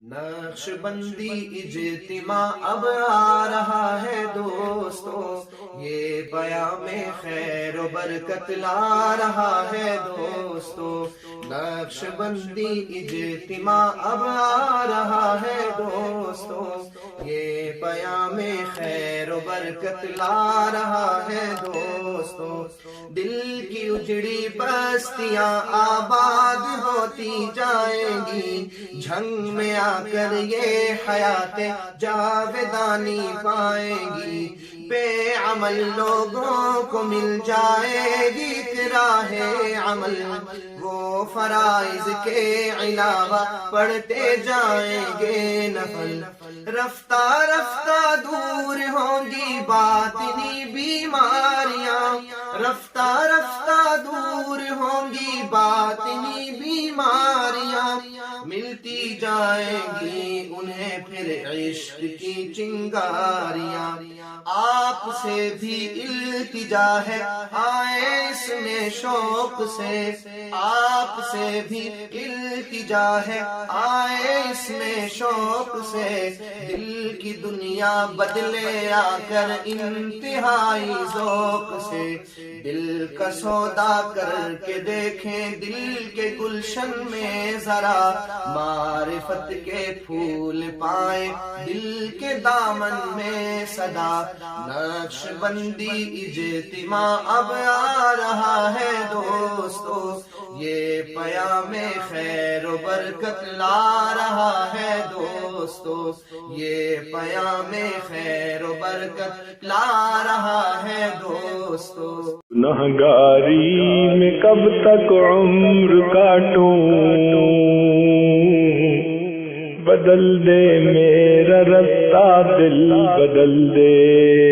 نقش بندی اجتماع اب آ رہا ہے دوستو، یہ پیام خیر و برکت لا رہا ہے دوستو۔ نقش بندی اجتماع اب آ رہا ہے دوستو، یہ پیام خیر و برکت لا رہا ہے دوستو۔ دل کی اجڑی بستیاں آباد ہوتی جائیں گی، جھنگ میں آ کر یہ حیات جاودانی پائیں گی۔ بے عمل لوگوں کو مل جائے گی راہ عمل، وہ فرائض کے علاوہ پڑھتے جائیں گے نفل۔ رفتہ رفتہ دور ہوں گی باطنی بیماریاں، رفتہ رفتہ دور ہوں گی باطنی بیماریاں، ملتی جائیں گی انہیں پھر عشق کی چنگاریاں۔ آپ سے بھی التجا ہے آئے اس میں شوق سے، آپ سے بھی التجا ہے آئے اس میں شوق سے۔ دل کی دنیا بدلے آ کر انتہائی ذوق سے، دل کا سودا کر کے دیکھیں دل کے گلشن میں ذرا، معرفت کے پھول پائیں دل کے دامن میں صدا۔ نقش بندی اجتماع اب آ رہا ہے دوستو، یہ پیام خیر و برکت لا رہا ہے دوستو، یہ پیام خیر و برکت لا رہا ہے دوستو۔ گنہگاری میں کب تک عمر کاٹوں، بدل دے میرا رستہ دل بدل دے۔